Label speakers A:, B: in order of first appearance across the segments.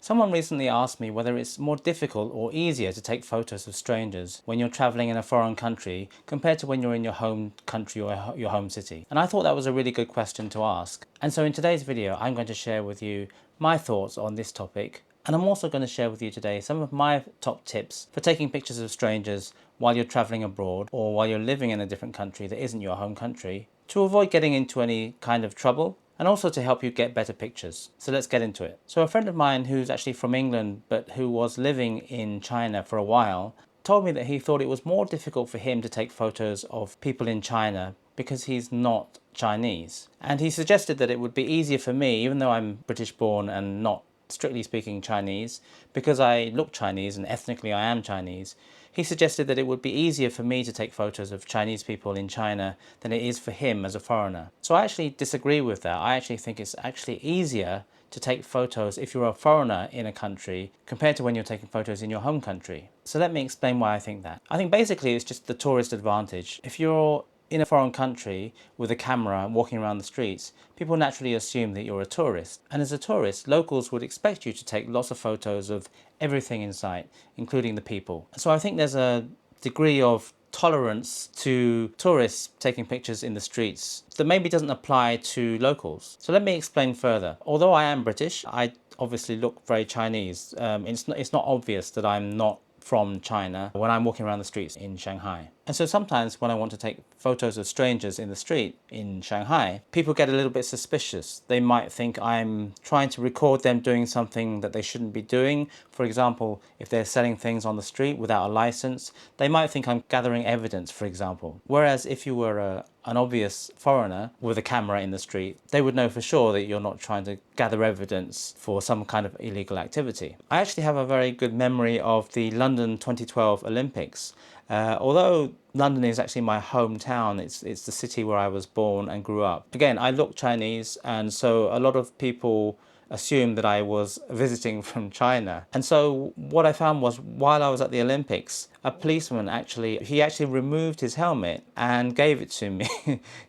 A: Someone recently asked me whether it's more difficult or easier to take photos of strangers when you're traveling in a foreign country compared to when you're in your home country or your home city. And I thought that was a really good question to ask. And so in today's video, I'm going to share with you my thoughts on this topic. And I'm also going to share with you today some of my top tips for taking pictures of strangers while you're traveling abroad or while you're living in a different country that isn't your home country to avoid getting into any kind of trouble, and also to help you get better pictures. So let's get into it. So a friend of mine who's actually from England but who was living in China for a while told me that he thought it was more difficult for him to take photos of people in China because he's not Chinese. And he suggested that it would be easier for me, even though I'm British born and not strictly speaking Chinese, because I look Chinese and ethnically I am Chinese. He suggested that it would be easier for me to take photos of Chinese people in China than it is for him as a foreigner. So I actually disagree with that. I actually think it's actually easier to take photos if you're a foreigner in a country compared to when you're taking photos in your home country. So let me explain why I think that. I think basically it's just the tourist advantage. If you're in a foreign country with a camera walking around the streets, people naturally assume that you're a tourist. And as a tourist, locals would expect you to take lots of photos of everything in sight, including the people. So I think there's a degree of tolerance to tourists taking pictures in the streets that maybe doesn't apply to locals. So let me explain further. Although I am British, I obviously look very Chinese. It's not obvious that I'm not from China when I'm walking around the streets in Shanghai. And so sometimes when I want to take photos of strangers in the street in Shanghai, people get a little bit suspicious. They might think I'm trying to record them doing something that they shouldn't be doing. For example, if they're selling things on the street without a license, they might think I'm gathering evidence, for example. Whereas if you were an obvious foreigner with a camera in the street, they would know for sure that you're not trying to gather evidence for some kind of illegal activity. I actually have a very good memory of the London 2012 Olympics. Although London is actually my hometown, it's the city where I was born and grew up. Again, I look Chinese, and so a lot of people assumed that I was visiting from China. And so what I found was, while I was at the Olympics, a policeman actually removed his helmet and gave it to me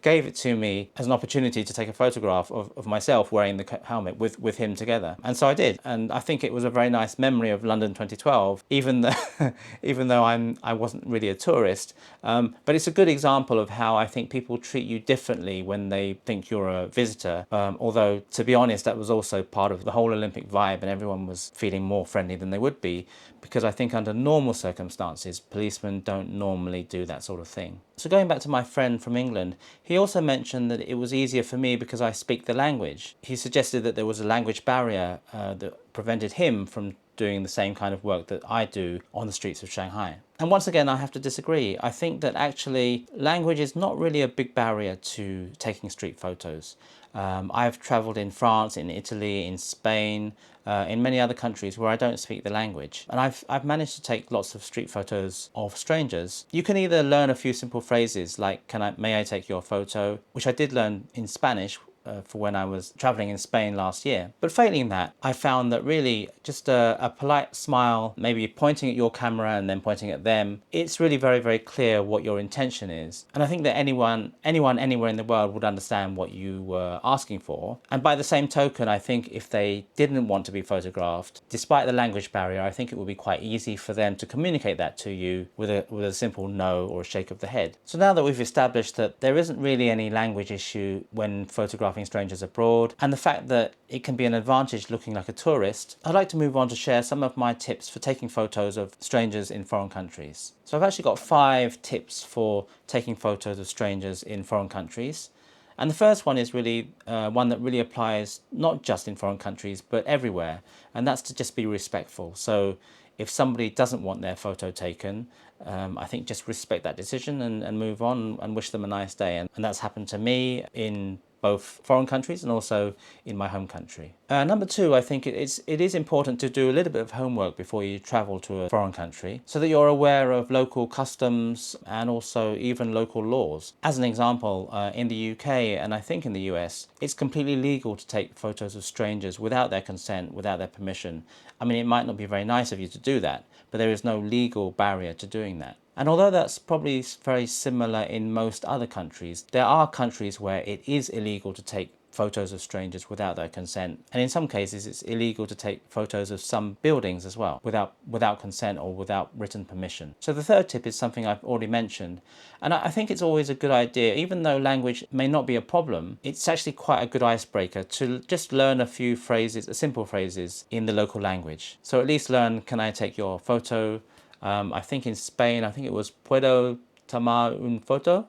A: gave it to me as an opportunity to take a photograph of myself wearing the helmet with him together. And so I did, and I think it was a very nice memory of London 2012, even though even though I wasn't really a tourist. But it's a good example of how I think people treat you differently when they think you're a visitor, although to be honest, that was also part of the whole Olympic vibe, and everyone was feeling more friendly than they would be, because I think under normal circumstances, policemen don't normally do that sort of thing. So going back to my friend from England, he also mentioned that it was easier for me because I speak the language. He suggested that there was a language barrier that prevented him from doing the same kind of work that I do on the streets of Shanghai. And once again, I have to disagree. I think that actually language is not really a big barrier to taking street photos. I've traveled in France, in Italy, in Spain, in many other countries where I don't speak the language. And I've managed to take lots of street photos of strangers. You can either learn a few simple phrases like, may I take your photo, which I did learn in Spanish, for when I was traveling in Spain last year. But failing that, I found that really just a polite smile, maybe pointing at your camera and then pointing at them, it's really very, very clear what your intention is. And I think that anyone anywhere in the world would understand what you were asking for. And by the same token, I think if they didn't want to be photographed, despite the language barrier, I think it would be quite easy for them to communicate that to you with a simple no or a shake of the head. So now that we've established that there isn't really any language issue when photographing strangers abroad, and the fact that it can be an advantage looking like a tourist, I'd like to move on to share some of my tips for taking photos of strangers in foreign countries. So I've actually got 5 tips for taking photos of strangers in foreign countries. And the first one is really one that really applies not just in foreign countries but everywhere, and that's to just be respectful. So if somebody doesn't want their photo taken, I think just respect that decision and move on and wish them a nice day. And that's happened to me in both foreign countries and also in my home country. Number 2, I think it is important to do a little bit of homework before you travel to a foreign country so that you're aware of local customs and also even local laws. As an example, in the UK and I think in the US, it's completely legal to take photos of strangers without their consent, without their permission. I mean, it might not be very nice of you to do that, but there is no legal barrier to doing that. And although that's probably very similar in most other countries, there are countries where it is illegal to take photos of strangers without their consent. And in some cases, it's illegal to take photos of some buildings as well without consent or without written permission. So the third tip is something I've already mentioned. And I think it's always a good idea, even though language may not be a problem, it's actually quite a good icebreaker to just learn a few phrases, simple phrases in the local language. So at least learn, can I take your photo? I think in Spain, I think it was Puedo tomar un foto?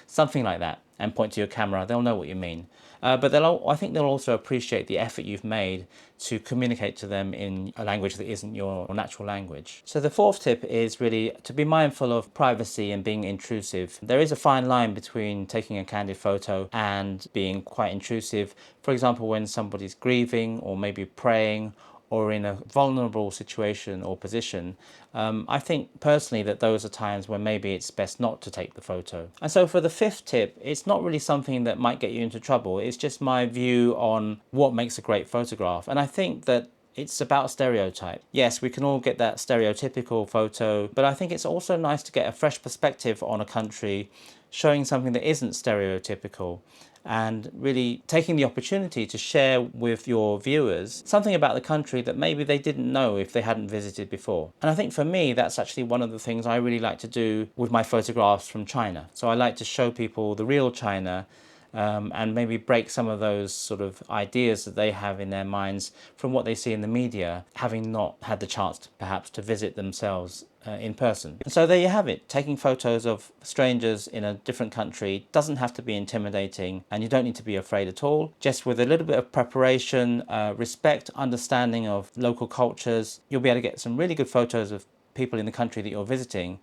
A: Something like that, and point to your camera. They'll know what you mean. But I think they'll also appreciate the effort you've made to communicate to them in a language that isn't your natural language. So the fourth tip is really to be mindful of privacy and being intrusive. There is a fine line between taking a candid photo and being quite intrusive. For example, when somebody's grieving or maybe praying or in a vulnerable situation or position, I think personally that those are times when maybe it's best not to take the photo. And so for the fifth tip, it's not really something that might get you into trouble. It's just my view on what makes a great photograph. And I think that it's about stereotype. Yes, we can all get that stereotypical photo, but I think it's also nice to get a fresh perspective on a country, showing something that isn't stereotypical, and really taking the opportunity to share with your viewers something about the country that maybe they didn't know if they hadn't visited before. And I think for me, that's actually one of the things I really like to do with my photographs from China. So I like to show people the real China, and maybe break some of those sort of ideas that they have in their minds from what they see in the media, having not had the chance to, perhaps to visit themselves in person. And so there you have it. Taking photos of strangers in a different country doesn't have to be intimidating, and you don't need to be afraid at all. Just with a little bit of preparation, respect, understanding of local cultures, you'll be able to get some really good photos of people in the country that you're visiting,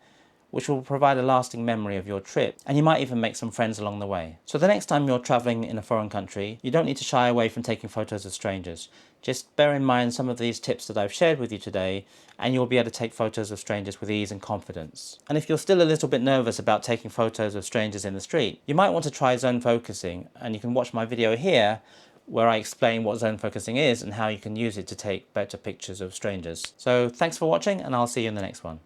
A: which will provide a lasting memory of your trip, and you might even make some friends along the way. So the next time you're traveling in a foreign country, you don't need to shy away from taking photos of strangers. Just bear in mind some of these tips that I've shared with you today, and you'll be able to take photos of strangers with ease and confidence. And if you're still a little bit nervous about taking photos of strangers in the street, you might want to try zone focusing, and you can watch my video here where I explain what zone focusing is and how you can use it to take better pictures of strangers. So thanks for watching, and I'll see you in the next one.